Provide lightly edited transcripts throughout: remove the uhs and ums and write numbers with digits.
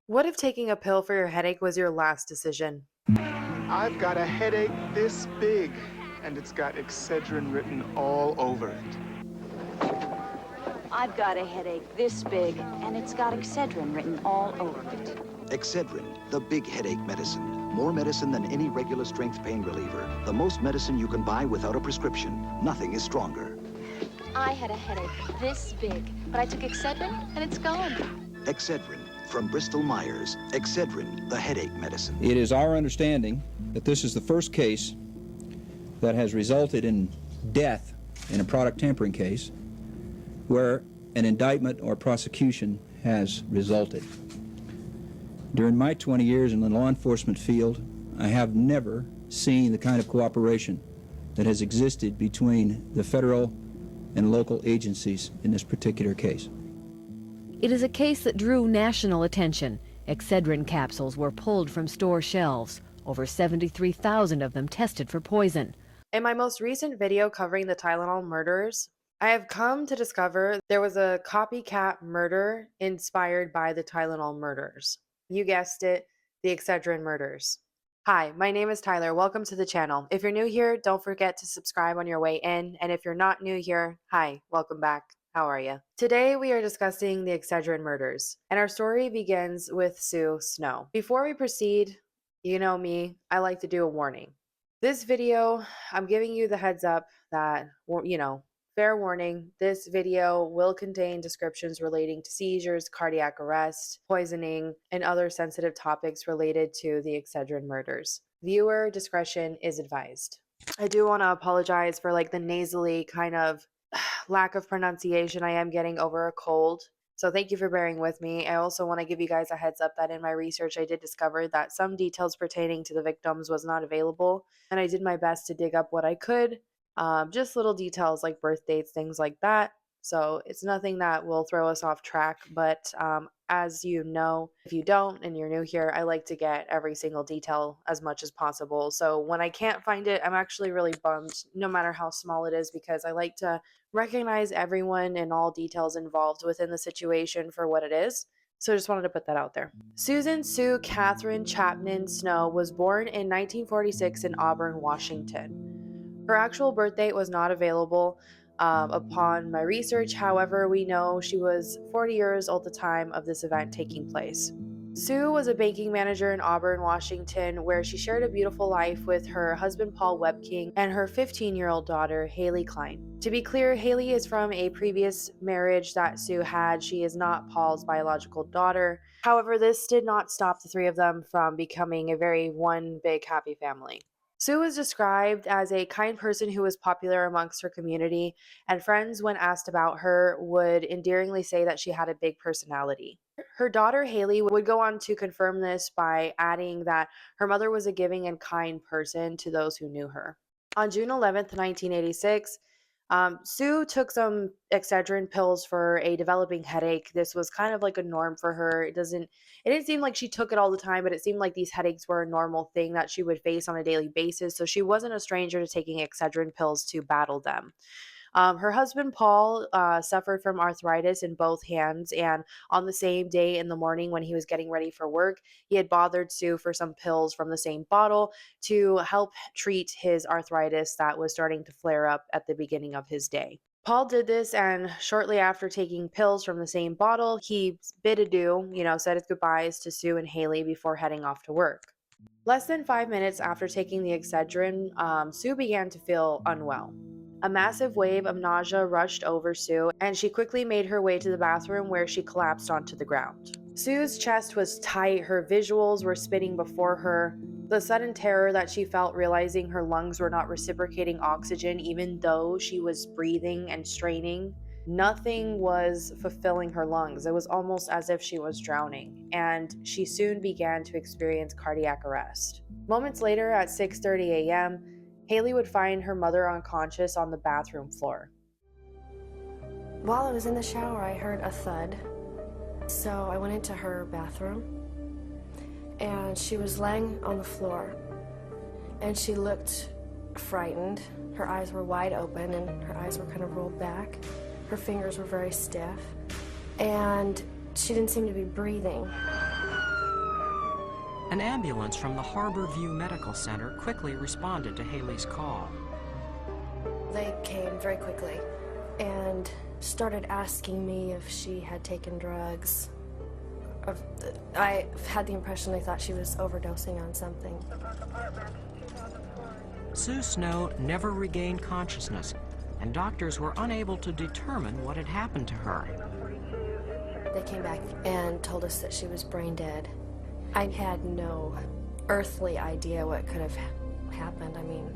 What if taking a pill for your headache was your last decision? I've got a headache this big, and it's got Excedrin written all over it. I've got a headache this big, and it's got Excedrin written all over it. Excedrin, the big headache medicine. More medicine than any regular strength pain reliever. The most medicine you can buy without a prescription. Nothing is stronger. I had a headache this big, but I took Excedrin and it's gone. Excedrin from Bristol Myers. Excedrin, the headache medicine. It is our understanding that this is the first case that has resulted in death in a product tampering case where an indictment or prosecution has resulted. During my 20 years in the law enforcement field, I have never seen the kind of cooperation that has existed between the federal and local agencies in this particular case. It is a case that drew national attention. Excedrin capsules were pulled from store shelves. Over 73,000 of them tested for poison. In my most recent video covering the Tylenol murders, I have come to discover there was a copycat murder inspired by the Tylenol murders. You guessed it, the Excedrin murders. Hi, my name is Tyler. Welcome to the channel. If you're new here, don't forget to subscribe on your way in. And if you're not new here, hi, welcome back. How are you? Today we are discussing the Excedrin murders, and our story begins with Sue Snow. Before we proceed, you know me, I like to do a warning. This video, I'm giving you the heads up that, fair warning, this video will contain descriptions relating to seizures, cardiac arrest, poisoning, and other sensitive topics related to the Excedrin murders. Viewer discretion is advised. I do want to apologize for the nasally kind of lack of pronunciation I am getting over a cold. So thank you for bearing with me. I also want to give you guys a heads up that in my research, I did discover that some details pertaining to the victims was not available. And I did my best to dig up what I could. Just little details like birth dates, things like that. So it's nothing that will throw us off track. But as you know, if you don't and you're new here, I like to get every single detail as much as possible. So when I can't find it, I'm actually really bummed, no matter how small it is, because I like to recognize everyone and all details involved within the situation for what it is. So I just wanted to put that out there. Susan Sue Catherine Chapman Snow was born in 1946 in Auburn, Washington. Her actual birth date was not available upon my research. However, we know she was 40 years old at the time of this event taking place. Sue was a banking manager in Auburn, Washington, where she shared a beautiful life with her husband, Paul Webking, and her 15-year-old daughter, Haley Klein. To be clear, Haley is from a previous marriage that Sue had. She is not Paul's biological daughter. However, this did not stop the three of them from becoming a very one big happy family. Sue was described as a kind person who was popular amongst her community, and friends, when asked about her, would endearingly say that she had a big personality. Her daughter Haley would go on to confirm this by adding that her mother was a giving and kind person to those who knew her. On June 11th, 1986, Sue took some Excedrin pills for a developing headache. This was kind of like a norm for her. It didn't seem like she took it all the time, but it seemed like these headaches were a normal thing that she would face on a daily basis. So she wasn't a stranger to taking Excedrin pills to battle them. Her husband, Paul, suffered from arthritis in both hands, and on the same day in the morning when he was getting ready for work, he had bothered Sue for some pills from the same bottle to help treat his arthritis that was starting to flare up at the beginning of his day. Paul did this, and shortly after taking pills from the same bottle, he bid adieu, said his goodbyes to Sue and Haley before heading off to work. Less than 5 minutes after taking the Excedrin, Sue began to feel unwell. A massive wave of nausea rushed over Sue, and she quickly made her way to the bathroom where she collapsed onto the ground. Sue's chest was tight, her visuals were spinning before her. The sudden terror that she felt realizing her lungs were not reciprocating oxygen even though she was breathing and straining. Nothing was fulfilling her lungs. It was almost as if she was drowning, and she soon began to experience cardiac arrest. Moments later, at 6:30 a.m., Haley would find her mother unconscious on the bathroom floor. While I was in the shower, I heard a thud. So I went into her bathroom, and she was laying on the floor, and she looked frightened. Her eyes were wide open, and her eyes were kind of rolled back. Her fingers were very stiff, and she didn't seem to be breathing. An ambulance from the Harbor View Medical Center quickly responded to Haley's call. They came very quickly and started asking me if she had taken drugs. I had the impression they thought she was overdosing on something. Sue Snow never regained consciousness, and doctors were unable to determine what had happened to her. They came back and told us that she was brain dead. I had no earthly idea what could have happened. I mean,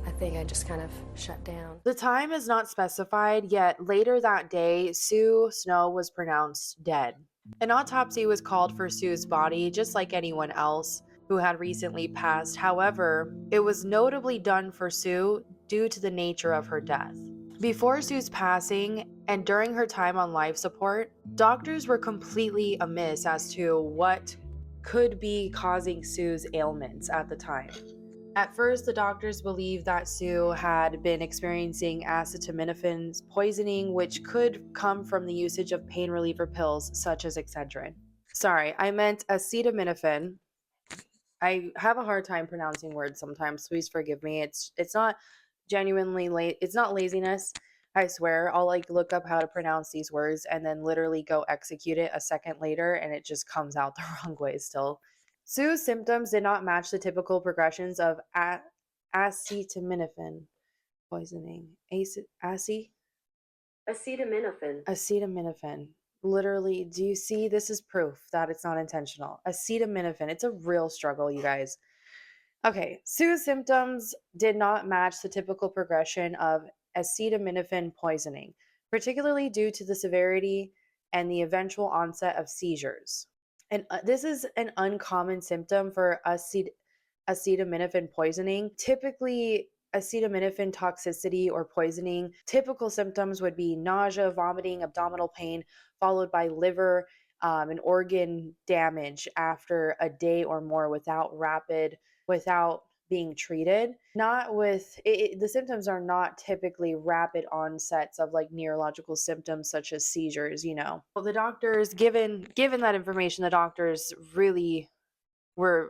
I think I just kind of shut down. The time is not specified, yet later that day, Sue Snow was pronounced dead. An autopsy was called for Sue's body, just like anyone else who had recently passed. However, it was notably done for Sue due to the nature of her death. Before Sue's passing and during her time on life support, doctors were completely amiss as to what could be causing Sue's ailments at the time. At first, the doctors believed that Sue had been experiencing acetaminophen poisoning, which could come from the usage of pain reliever pills such as Excedrin. Sorry, I meant acetaminophen. I have a hard time pronouncing words sometimes. Please forgive me. It's not genuinely it's not laziness. I swear. I'll look up how to pronounce these words and then literally go execute it a second later, and it just comes out the wrong way still. Sue's symptoms did not match the typical progressions of acetaminophen poisoning. Acetaminophen. Literally, do you see? This is proof that it's not intentional. Acetaminophen. It's a real struggle, you guys. Okay, Sue's symptoms did not match the typical progression of acetaminophen poisoning, particularly due to the severity and the eventual onset of seizures. And this is an uncommon symptom for acetaminophen poisoning. Typically, acetaminophen toxicity or poisoning, typical symptoms would be nausea, vomiting, abdominal pain, followed by liver and organ damage after a day or more without being treated. The symptoms are not typically rapid onsets of neurological symptoms such as seizures, Well, the doctors, given that information, the doctors really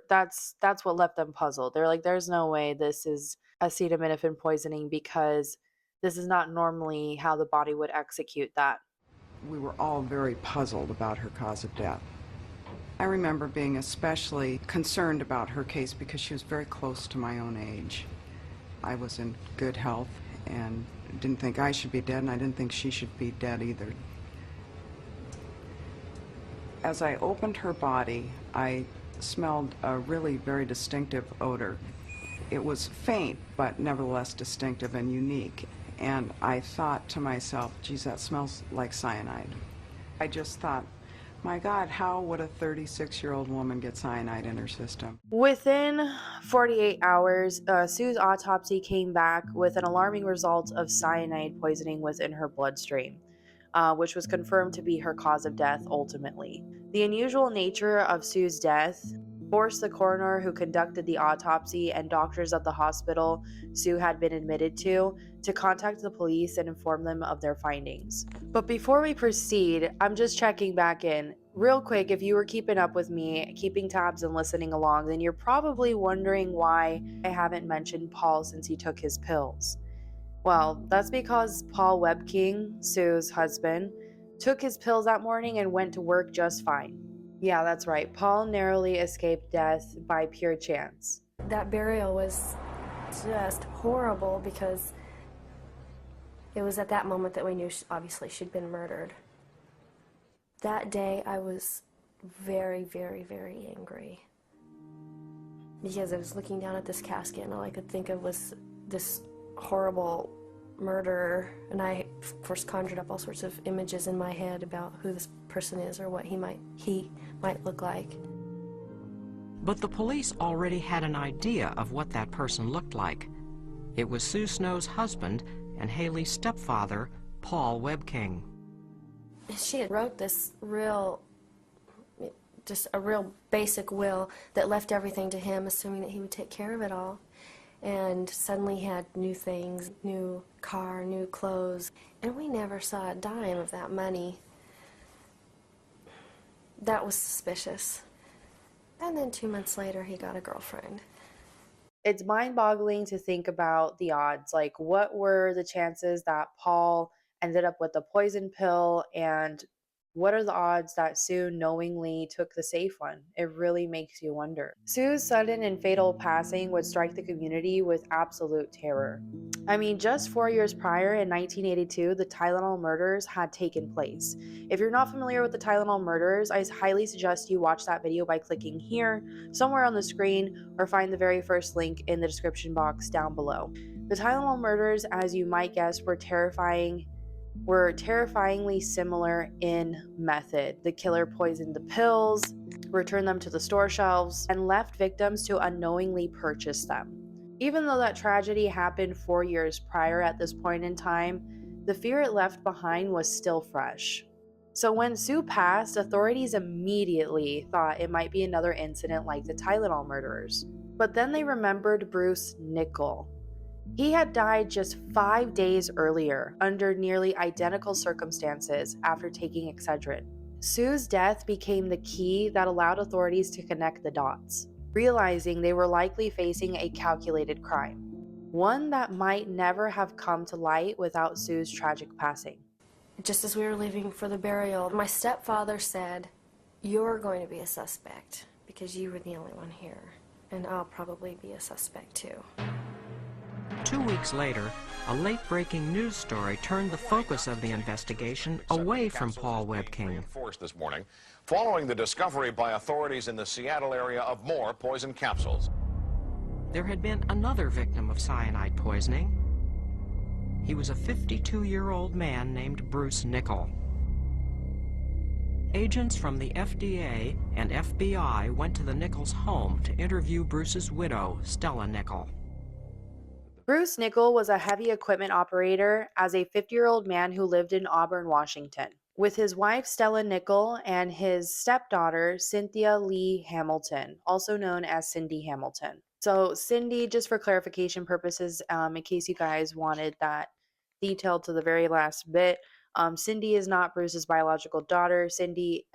that's what left them puzzled. They're like, there's no way this is acetaminophen poisoning because this is not normally how the body would execute that. We were all very puzzled about her cause of death. I remember being especially concerned about her case because she was very close to my own age. I was in good health and didn't think I should be dead, and I didn't think she should be dead either. As I opened her body, I smelled a really very distinctive odor. It was faint, but nevertheless distinctive and unique. And I thought to myself, geez, that smells like cyanide. I just thought, my God, how would a 36-year-old woman get cyanide in her system? Within 48 hours, Sue's autopsy came back with an alarming result of cyanide poisoning within her bloodstream, which was confirmed to be her cause of death ultimately. The unusual nature of Sue's death forced the coroner who conducted the autopsy and doctors at the hospital Sue had been admitted to contact the police and inform them of their findings. But before we proceed, I'm just checking back in. Real quick, if you were keeping up with me, keeping tabs and listening along, then you're probably wondering why I haven't mentioned Paul since he took his pills. Well, that's because Paul Webking, Sue's husband, took his pills that morning and went to work just fine. Yeah, that's right. Paul narrowly escaped death by pure chance. That burial was just horrible because it was at that moment that we knew obviously she'd been murdered. That day I was very, very, very angry because I was looking down at this casket and all I could think of was this horrible murderer, and I of course conjured up all sorts of images in my head about who this person is or what he might look like. But the police already had an idea of what that person looked like. It was Sue Snow's husband and Haley's stepfather, Paul Webking. She had wrote this just a real basic will that left everything to him, assuming that he would take care of it all. And suddenly he had new things, new car, new clothes, and we never saw a dime of that money. That was suspicious. And then 2 months later, he got a girlfriend. It's mind-boggling to think about the odds. Like, what were the chances that Paul ended up with a poison pill, and what are the odds that Sue knowingly took the safe one? It really makes you wonder. Sue's sudden and fatal passing would strike the community with absolute terror. I mean, just 4 years prior, in 1982, the Tylenol murders had taken place. If you're not familiar with the Tylenol murders, I highly suggest you watch that video by clicking here, somewhere on the screen, or find the very first link in the description box down below. The Tylenol murders, as you might guess, were terrifyingly similar in method. The killer poisoned the pills, returned them to the store shelves, and left victims to unknowingly purchase them. Even though that tragedy happened 4 years prior at this point in time, the fear it left behind was still fresh. So when Sue passed, authorities immediately thought it might be another incident like the Tylenol murderers. But then they remembered Bruce Nickell. He had died just 5 days earlier under nearly identical circumstances after taking Excedrin. Sue's death became the key that allowed authorities to connect the dots, realizing they were likely facing a calculated crime, one that might never have come to light without Sue's tragic passing. Just as we were leaving for the burial, my stepfather said, "You're going to be a suspect because you were the only one here, and I'll probably be a suspect too." 2 weeks later, a late-breaking news story turned the focus of the investigation away from Paul Webb King. Reinforced this morning, following the discovery by authorities in the Seattle area of more poison capsules. There had been another victim of cyanide poisoning. He was a 52-year-old man named Bruce Nickell. Agents from the FDA and FBI went to the Nickells' home to interview Bruce's widow, Stella Nickell. Bruce Nickell was a heavy equipment operator as a 50-year-old man who lived in Auburn, Washington, with his wife Stella Nickell and his stepdaughter Cynthia Lee Hamilton, also known as Cindy Hamilton. So Cindy, just for clarification purposes, in case you guys wanted that detailed to the very last bit, Cindy is not Bruce's biological daughter. Cindy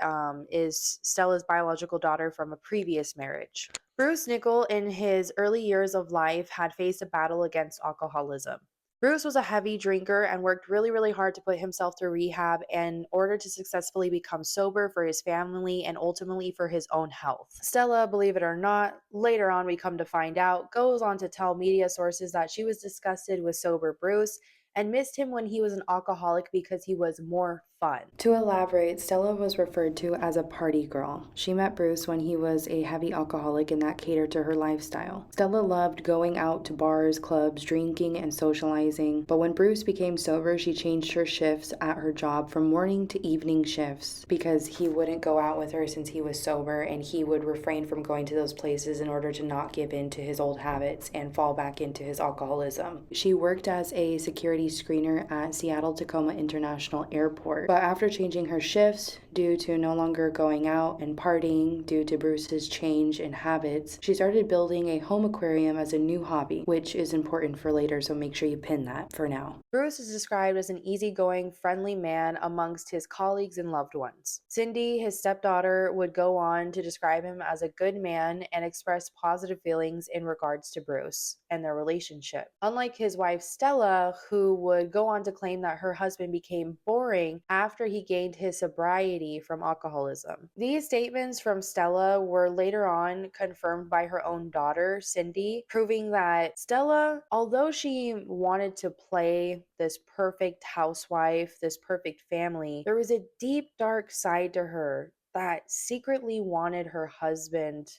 is Stella's biological daughter from a previous marriage. Bruce Nickell, in his early years of life, had faced a battle against alcoholism. Bruce was a heavy drinker and worked really, really hard to put himself through rehab in order to successfully become sober for his family and ultimately for his own health. Stella, believe it or not, later on we come to find out, goes on to tell media sources that she was disgusted with sober Bruce and missed him when he was an alcoholic because he was more fun. To elaborate, Stella was referred to as a party girl. She met Bruce when he was a heavy alcoholic and that catered to her lifestyle. Stella loved going out to bars, clubs, drinking, and socializing, but when Bruce became sober, she changed her shifts at her job from morning to evening shifts because he wouldn't go out with her since he was sober, and he would refrain from going to those places in order to not give in to his old habits and fall back into his alcoholism. She worked as a security screener at Seattle-Tacoma International Airport. But after changing her shifts due to no longer going out and partying due to Bruce's change in habits, she started building a home aquarium as a new hobby, which is important for later, so make sure you pin that for now. Bruce is described as an easygoing, friendly man amongst his colleagues and loved ones. Cindy, his stepdaughter, would go on to describe him as a good man and express positive feelings in regards to Bruce and their relationship. Unlike his wife Stella, who would go on to claim that her husband became boring after he gained his sobriety from alcoholism. These statements from Stella were later on confirmed by her own daughter, Cindy, proving that Stella, although she wanted to play this perfect housewife, this perfect family, there was a deep, dark side to her that secretly wanted her husband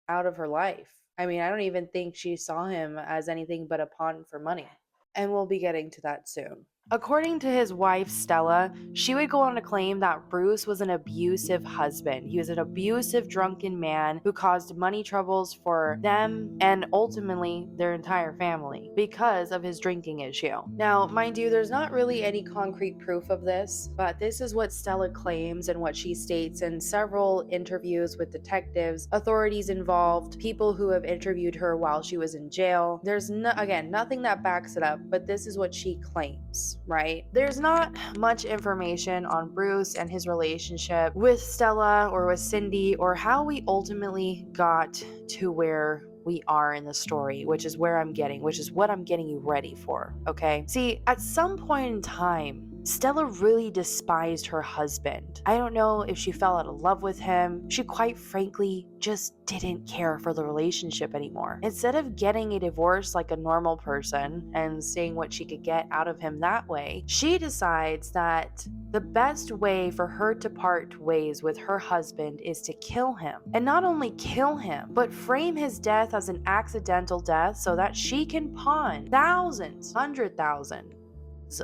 out of her life. I mean, I don't even think she saw him as anything but a pawn for money. And we'll be getting to that soon. According to his wife, Stella, she would go on to claim that Bruce was an abusive husband. He was an abusive, drunken man who caused money troubles for them and ultimately their entire family because of his drinking issue. Now, mind you, there's not really any concrete proof of this, but this is what Stella claims and what she states in several interviews with detectives, authorities involved, people who have interviewed her while she was in jail. There's, again, nothing that backs it up, but this is what she claims. this, right? There's not much information on Bruce and his relationship with Stella or with Cindy, or how we ultimately got to where we are in the story, which is what I'm getting you ready for, okay? See, at some point in time, Stella really despised her husband. I don't know if she fell out of love with him. She quite frankly just didn't care for the relationship anymore. Instead of getting a divorce like a normal person and seeing what she could get out of him that way, she decides that the best way for her to part ways with her husband is to kill him. And not only kill him, but frame his death as an accidental death so that she can pawn thousands, $100,000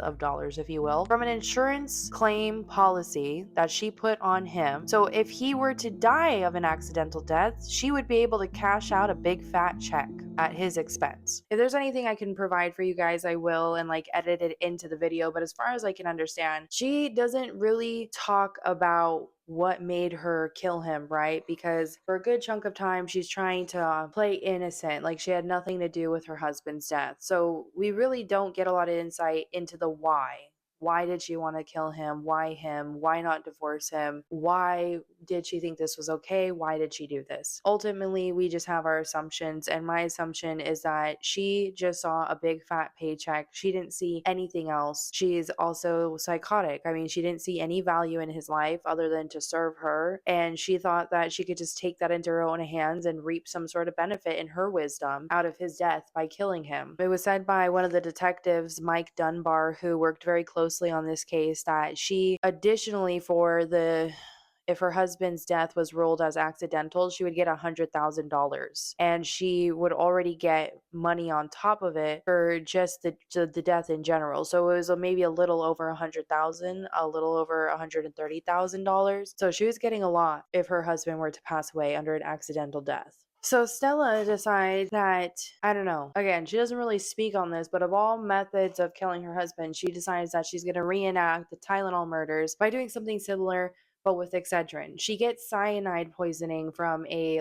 of dollars, if you will, from an insurance claim policy that she put on him. So if he were to die of an accidental death, she would be able to cash out a big fat check at his expense. If there's anything I can provide for you guys, I will, and like edit it into the video. But as far as I can understand, she doesn't really talk about what made her kill him, right? Because for a good chunk of time, she's trying to play innocent, like she had nothing to do with her husband's death. So we really don't get a lot of insight into the why. Why did she want to kill him? Why him? Why not divorce him? Why did she think this was okay? Why did she do this? Ultimately, we just have our assumptions, and my assumption is that she just saw a big fat paycheck. She didn't see anything else. She's also psychotic. I mean, she didn't see any value in his life other than to serve her, and she thought that she could just take that into her own hands and reap some sort of benefit in her wisdom out of his death by killing him. It was said by one of the detectives, Mike Dunbar, who worked very closely on this case, that she additionally, if her husband's death was ruled as accidental, she would get $100,000, and she would already get money on top of it for just the death in general. So it was maybe a little over $100,000, a little over $130,000. So she was getting a lot if her husband were to pass away under an accidental death. So Stella decides that, I don't know, again, she doesn't really speak on this, but of all methods of killing her husband, she decides that she's going to reenact the Tylenol murders by doing something similar, but with Excedrin. She gets cyanide poisoning from a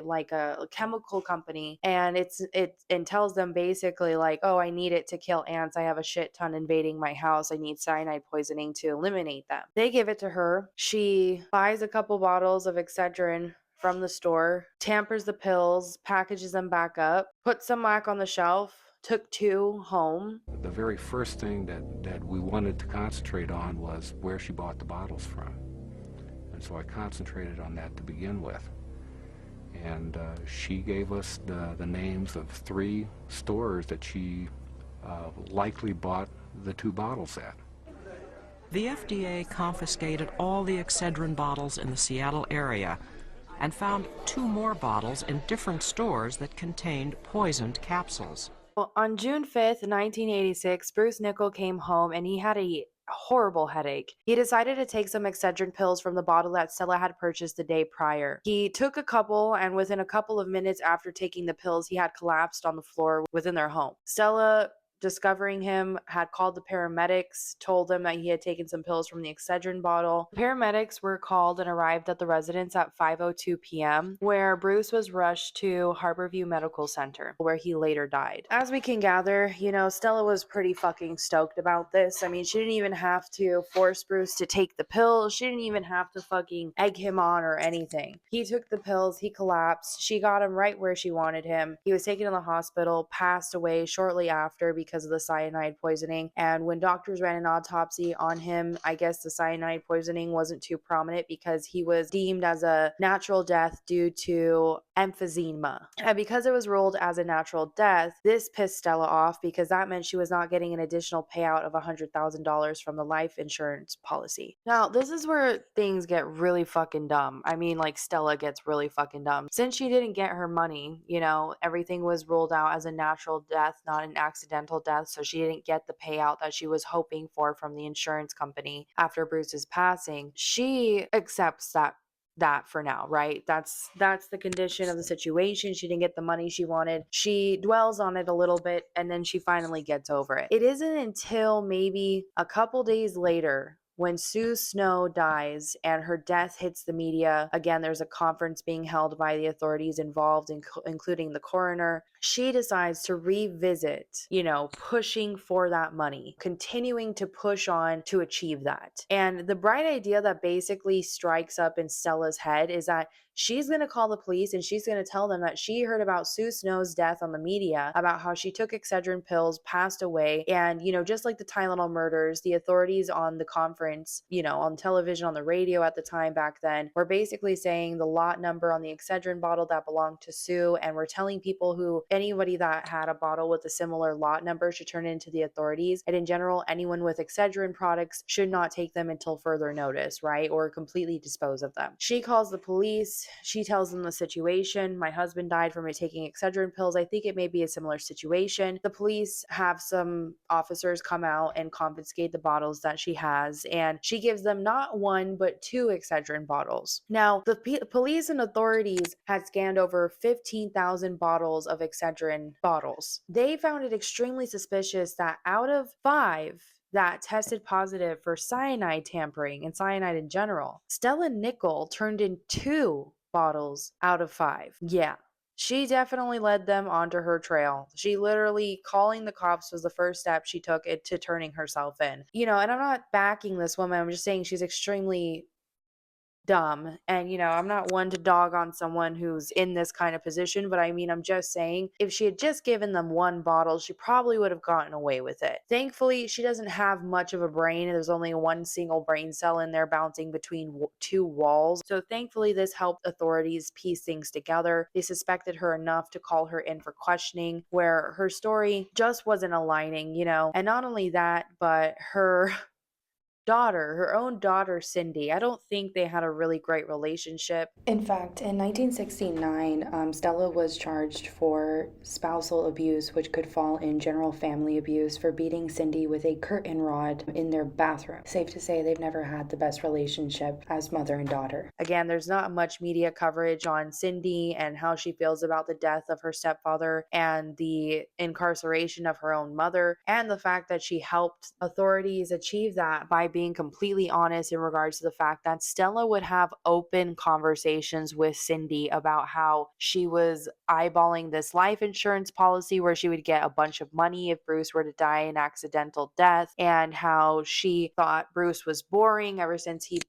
chemical company, and it tells them basically like, oh, I need it to kill ants. I have a shit ton invading my house. I need cyanide poisoning to eliminate them. They give it to her. She buys a couple bottles of Excedrin from the store, tampers the pills, packages them back up, puts them back on the shelf, took 2 home. The very first thing that we wanted to concentrate on was where she bought the bottles from. And so I concentrated on that to begin with. And she gave us the names of 3 stores that she likely bought the 2 bottles at. The FDA confiscated all the Excedrin bottles in the Seattle area and found 2 more bottles in different stores that contained poisoned capsules. Well, on June 5th, 1986, Bruce Nickell came home and he had a horrible headache. He decided to take some Excedrin pills from the bottle that Stella had purchased the day prior. He took a couple, and within a couple of minutes after taking the pills, he had collapsed on the floor within their home. Stella, discovering him, had called the paramedics, told them that he had taken some pills from the Excedrin bottle. The paramedics were called and arrived at the residence at 5:02 p.m., where Bruce was rushed to Harborview Medical Center, where he later died. As we can gather, Stella was pretty fucking stoked about this. I mean, she didn't even have to force Bruce to take the pills. She didn't even have to fucking egg him on or anything. He took the pills, he collapsed. She got him right where she wanted him. He was taken to the hospital, passed away shortly after because of the cyanide poisoning. And when doctors ran an autopsy on him, I guess the cyanide poisoning wasn't too prominent because he was deemed as a natural death due to emphysema. And because it was ruled as a natural death, this pissed Stella off because that meant she was not getting an additional payout of $100,000 from the life insurance policy. Now, this is where things get really fucking dumb. I mean, like, Stella gets really fucking dumb. Since she didn't get her money, everything was ruled out as a natural death, not an accidental death, so she didn't get the payout that she was hoping for from the insurance company after Bruce's passing. She accepts that for now, right? That's the condition of the situation. She didn't get the money she wanted. She dwells on it a little bit, and then she finally gets over it. It isn't until maybe a couple days later when Sue Snow dies and her death hits the media, again, there's a conference being held by the authorities involved, including the coroner. She decides to revisit, pushing for that money, continuing to push on to achieve that. And the bright idea that basically strikes up in Stella's head is that she's going to call the police and she's going to tell them that she heard about Sue Snow's death on the media, about how she took Excedrin pills, passed away. And, just like the Tylenol murders, the authorities on the conference, on television, on the radio at the time back then, were basically saying the lot number on the Excedrin bottle that belonged to Sue. And we're telling people anybody that had a bottle with a similar lot number should turn it into the authorities. And in general, anyone with Excedrin products should not take them until further notice, right? Or completely dispose of them. She calls the police. She tells them the situation. My husband died from taking Excedrin pills. I think it may be a similar situation. The police have some officers come out and confiscate the bottles that she has, and she gives them not one, but 2 Excedrin bottles. Now, the police and authorities had scanned over 15,000 bottles of Excedrin bottles. They found it extremely suspicious that out of 5 that tested positive for cyanide tampering and cyanide in general, Stella Nickell turned in 2 bottles out of 5. Yeah. She definitely led them onto her trail. She literally calling the cops was the first step she took to turning herself in. And I'm not backing this woman. I'm just saying she's extremely dumb. And, I'm not one to dog on someone who's in this kind of position, but I'm just saying if she had just given them 1 bottle, she probably would have gotten away with it. Thankfully, she doesn't have much of a brain. There's only 1 single brain cell in there bouncing between 2 walls. So thankfully, this helped authorities piece things together. They suspected her enough to call her in for questioning, where her story just wasn't aligning, And not only that, but her own daughter, Cindy, I don't think they had a really great relationship. In fact, in 1969, Stella was charged for spousal abuse, which could fall in general family abuse, for beating Cindy with a curtain rod in their bathroom. Safe to say they've never had the best relationship as mother and daughter. Again, there's not much media coverage on Cindy and how she feels about the death of her stepfather and the incarceration of her own mother, and the fact that she helped authorities achieve that by being completely honest in regards to the fact that Stella would have open conversations with Cindy about how she was eyeballing this life insurance policy where she would get a bunch of money if Bruce were to die an accidental death, and how she thought Bruce was boring ever since he,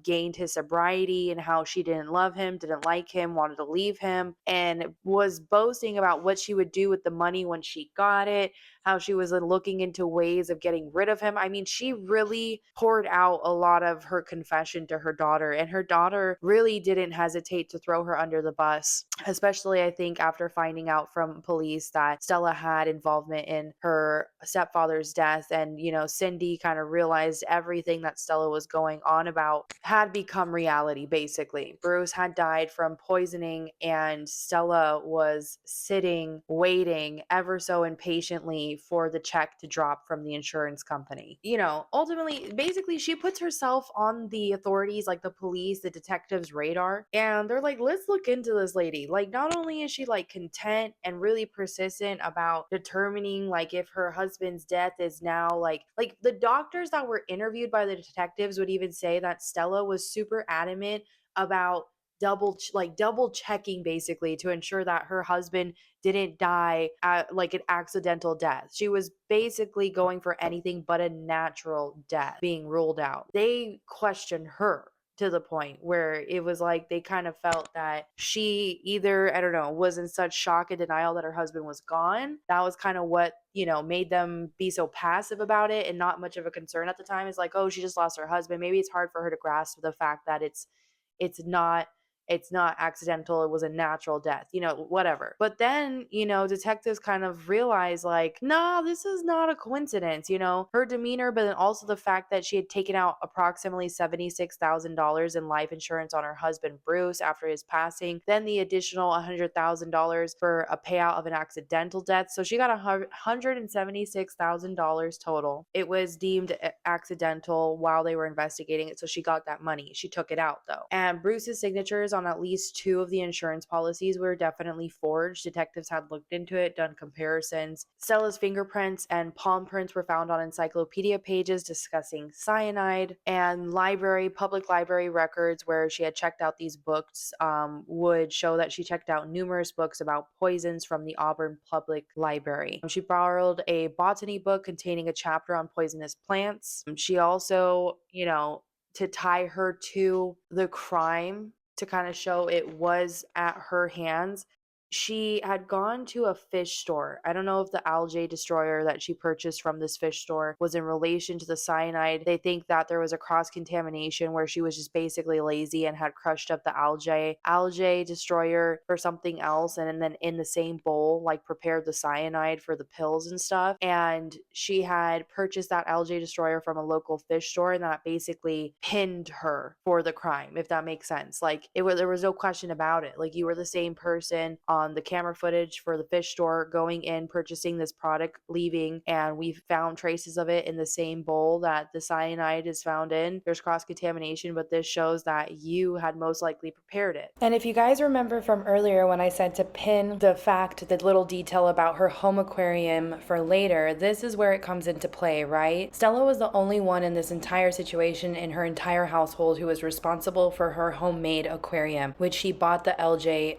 gained his sobriety, and how she didn't love him, didn't like him, wanted to leave him, and was boasting about what she would do with the money when she got it, how she was looking into ways of getting rid of him. She really poured out a lot of her confession to her daughter, and her daughter really didn't hesitate to throw her under the bus, especially I think after finding out from police that Stella had involvement in her stepfather's death. And, Cindy kind of realized everything that Stella was going on about had become reality, basically. Bruce had died from poisoning, and Stella was sitting, waiting ever so impatiently for the check to drop from the insurance company. Ultimately, basically, she puts herself on the authorities, like the police, the detectives' radar, and they're like, let's look into this lady. Not only is she content and really persistent about determining if her husband's death is now like the doctors that were interviewed by the detectives would even say that Stella was super adamant about double checking, basically, to ensure that her husband didn't die at an accidental death. She was basically going for anything but a natural death being ruled out. They questioned her to the point where it was they kind of felt that she either, I don't know, was in such shock and denial that her husband was gone. That was kind of what, made them be so passive about it, and not much of a concern at the time. Is oh, she just lost her husband. Maybe it's hard for her to grasp the fact that it's not accidental, it was a natural death, whatever. But then, detectives kind of realized nah, this is not a coincidence, her demeanor, but then also the fact that she had taken out approximately $76,000 in life insurance on her husband Bruce after his passing, then the additional $100,000 for a payout of an accidental death. So she got $176,000 total. It was deemed accidental while they were investigating it, so she got that money. She took it out though. And Bruce's signatures on at least 2 of the insurance policies were definitely forged. Detectives had looked into it, done comparisons. Stella's fingerprints and palm prints were found on encyclopedia pages discussing cyanide, and public library records where she had checked out these books would show that she checked out numerous books about poisons from the Auburn Public Library. She borrowed a botany book containing a chapter on poisonous plants. She also, to tie her to the crime, to kind of show it was at her hands, she had gone to a fish store. I don't know if the algae destroyer that she purchased from this fish store was in relation to the cyanide. They think that there was a cross contamination where she was just basically lazy and had crushed up the algae destroyer for something else, and then in the same bowl, like, prepared the cyanide for the pills and stuff. And she had purchased that algae destroyer from a local fish store, and that basically pinned her for the crime, if that makes sense. Like, there was no question about it. Like, you were the same person on the camera footage for the fish store, going in, purchasing this product, leaving, and we found traces of it in the same bowl that the cyanide is found in. There's cross-contamination, but this shows that you had most likely prepared it. And if you guys remember from earlier when I said to pin the little detail about her home aquarium for later, this is where it comes into play, right? Stella was the only one in this entire situation in her entire household who was responsible for her homemade aquarium, which she bought the algae,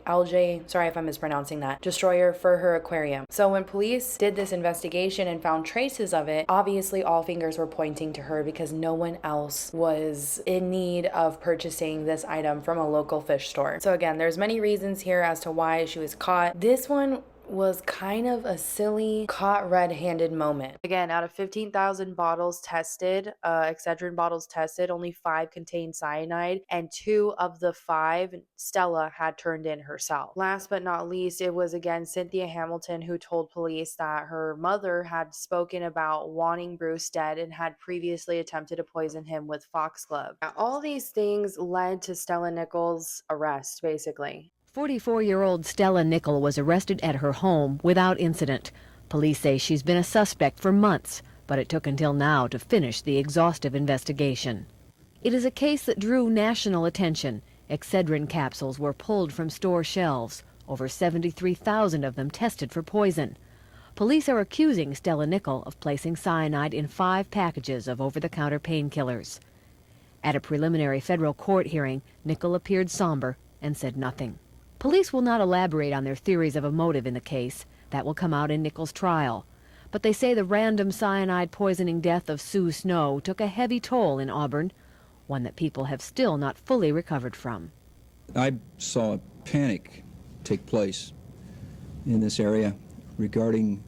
sorry if I'm mispronouncing that, destroyer for her aquarium. So when police did this investigation and found traces of it, obviously all fingers were pointing to her because no one else was in need of purchasing this item from a local fish store. So again, there's many reasons here as to why she was caught. This one was kind of a silly, caught red-handed moment. Again, out of 15,000 bottles tested, Excedrin bottles tested, only 5 contained cyanide, and 2 of the 5 Stella had turned in herself. Last but not least, it was again Cynthia Hamilton who told police that her mother had spoken about wanting Bruce dead and had previously attempted to poison him with foxglove. Now, all these things led to Stella Nickell's arrest, basically. 44-year-old Stella Nickell was arrested at her home without incident. Police say she's been a suspect for months, but it took until now to finish the exhaustive investigation. It is a case that drew national attention. Excedrin capsules were pulled from store shelves, over 73,000 of them tested for poison. Police are accusing Stella Nickell of placing cyanide in 5 packages of over-the-counter painkillers. At a preliminary federal court hearing, Nickell appeared somber and said nothing. Police will not elaborate on their theories of a motive in the case. That will come out in Nickell's trial. But they say the random cyanide poisoning death of Sue Snow took a heavy toll in Auburn, one that people have still not fully recovered from. I saw a panic take place in this area regarding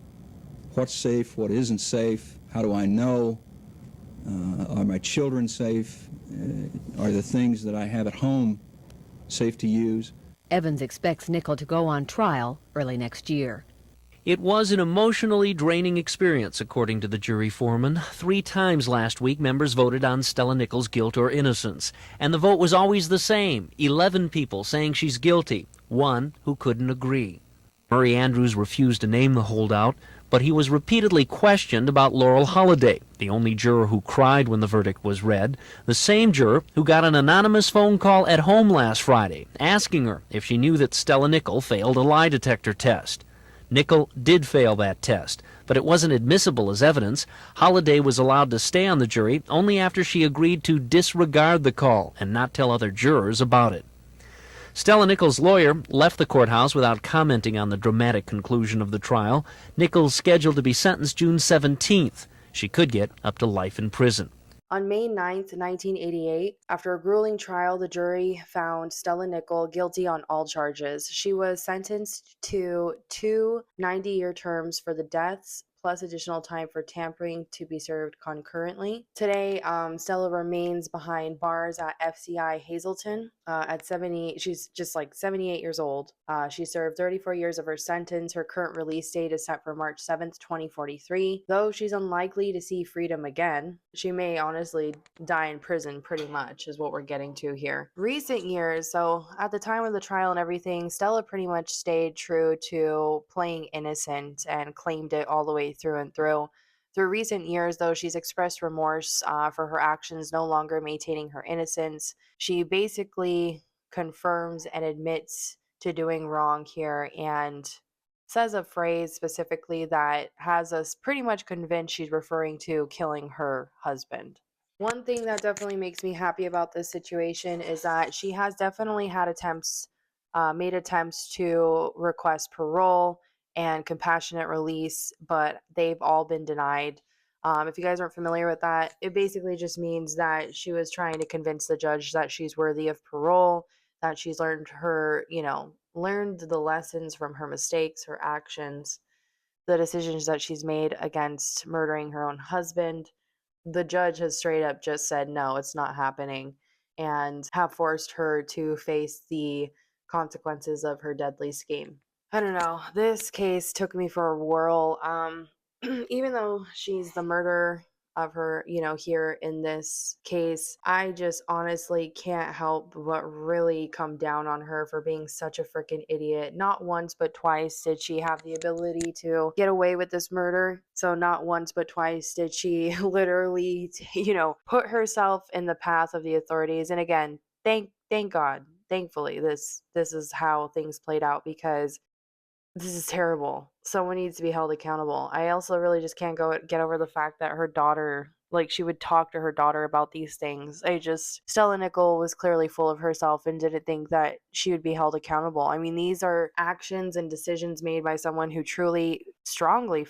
what's safe, what isn't safe, how do I know, are my children safe, are the things that I have at home safe to use. Evans expects Nickell to go on trial early next year. It was an emotionally draining experience, according to the jury foreman. 3 times last week, members voted on Stella Nickell's guilt or innocence. And the vote was always the same, 11 people saying she's guilty, 1 who couldn't agree. Murray Andrews refused to name the holdout, but he was repeatedly questioned about Laurel Holliday, the only juror who cried when the verdict was read, the same juror who got an anonymous phone call at home last Friday, asking her if she knew that Stella Nickell failed a lie detector test. Nickell did fail that test, but it wasn't admissible as evidence. Holliday was allowed to stay on the jury only after she agreed to disregard the call and not tell other jurors about it. Stella Nickell's lawyer left the courthouse without commenting on the dramatic conclusion of the trial. Nickell's scheduled to be sentenced June 17th. She could get up to life in prison. On May 9th, 1988, after a grueling trial, the jury found Stella Nickell guilty on all charges. She was sentenced to 2 90-year terms for the deaths, plus additional time for tampering to be served concurrently. Today, Stella remains behind bars at FCI Hazleton. At 70, she's just like 78 years old. She served 34 years of her sentence. Her current release date is set for March 7th, 2043. Though she's unlikely to see freedom again, she may honestly die in prison pretty much, is what we're getting to here. Recent years, so at the time of the trial and everything, Stella pretty much stayed true to playing innocent and claimed it all the way through and through. Through recent years, though, she's expressed remorse for her actions, no longer maintaining her innocence. She basically confirms and admits to doing wrong here and says a phrase specifically that has us pretty much convinced she's referring to killing her husband. One thing that definitely makes me happy about this situation is that she has definitely had made attempts to request parole and compassionate release, but they've all been denied. If you guys aren't familiar with that, it basically just means that she was trying to convince the judge that she's worthy of parole, that she's learned the lessons from her mistakes, her actions, the decisions that she's made against murdering her own husband. The judge has straight up just said, no, it's not happening, and have forced her to face the consequences of her deadly scheme. I don't know. This case took me for a whirl. Even though she's the murderer of her, here in this case, I just honestly can't help but really come down on her for being such a freaking idiot. Not once but twice did she have the ability to get away with this murder. So not once but twice did she literally, put herself in the path of the authorities. And again, thank God, thankfully, this is how things played out, because this is terrible. Someone needs to be held accountable. I also really just can't get over the fact that her daughter, like, she would talk to her daughter about these things. Stella Nickell was clearly full of herself and didn't think that she would be held accountable. I mean, these are actions and decisions made by someone who truly, strongly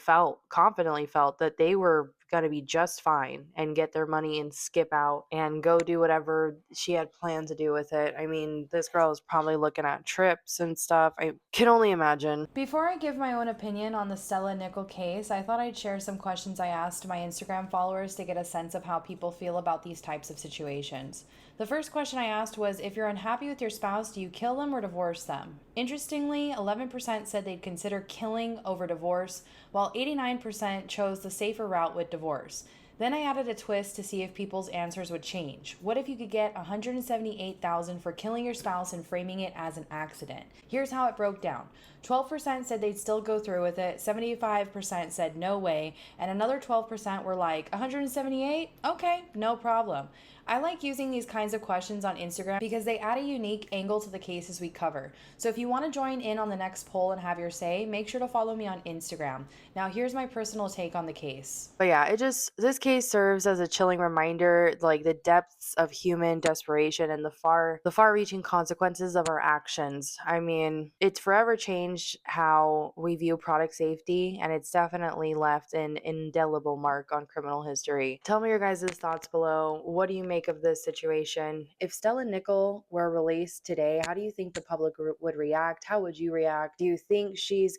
confidently felt that they were going to be just fine and get their money and skip out and go do whatever she had planned to do with it. I mean, this girl is probably looking at trips and stuff. I can only imagine. Before I give my own opinion on the Stella Nickell case, I thought I'd share some questions I asked my Instagram followers to get a sense of how people feel about these types of situations. The first question I asked was, if you're unhappy with your spouse, do you kill them or divorce them? Interestingly, 11% said they'd consider killing over divorce, while 89% chose the safer route with divorce. Then I added a twist to see if people's answers would change. What if you could get $178,000 for killing your spouse and framing it as an accident? Here's how it broke down. 12% said they'd still go through with it, 75% said no way, and another 12% were like, 178? Okay, no problem. I like using these kinds of questions on Instagram because they add a unique angle to the cases we cover. So if you want to join in on the next poll and have your say, make sure to follow me on Instagram. Now here's my personal take on the case. But yeah, this case serves as a chilling reminder, like the depths of human desperation and the far-reaching consequences of our actions. I mean, it's forever changed how we view product safety, and it's definitely left an indelible mark on criminal history. Tell me your guys' thoughts below. What do you make of this situation? If Stella Nickell were released today, how do you think the public would react? How would you react? Do you think she's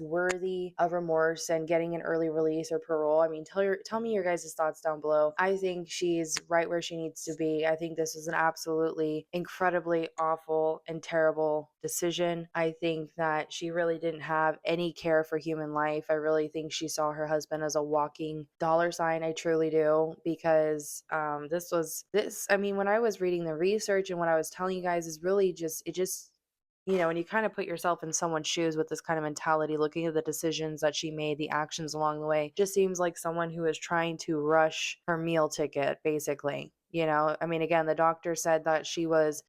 worthy of remorse and getting an early release or parole? I mean, tell me your guys' thoughts down below. I think she's right where she needs to be. I think this is an absolutely incredibly awful and terrible decision. I think that she really didn't have any care for human life. I really think she saw her husband as a walking dollar sign. I truly do, because I mean, when I was reading the research and what I was telling you guys is really just, when you kind of put yourself in someone's shoes with this kind of mentality, looking at the decisions that she made, the actions along the way, just seems like someone who is trying to rush her meal ticket, basically. I mean, again, the doctor said that she was,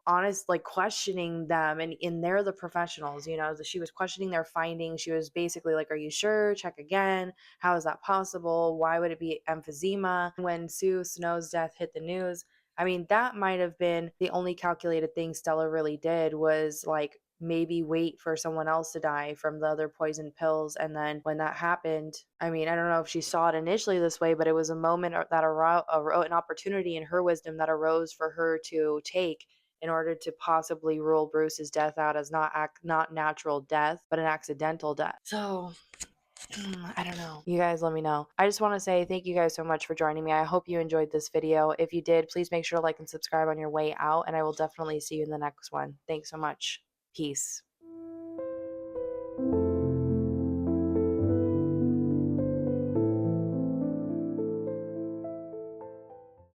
honest, like questioning them, and they're the professionals, that she was questioning their findings. She was basically like, are you sure? Check again. How is that possible? Why would it be emphysema? When Sue Snow's death hit the news, I mean, that might have been the only calculated thing Stella really did, was like maybe wait for someone else to die from the other poison pills. And then when that happened, I mean, I don't know if she saw it initially this way, but it was a moment that an opportunity in her wisdom that arose for her to take in order to possibly rule Bruce's death out as not natural death, but an accidental death. So I don't know. You guys let me know. I just want to say thank you guys so much for joining me. I hope you enjoyed this video. If you did, please make sure to like and subscribe on your way out, and I will definitely see you in the next one. Thanks so much. Peace.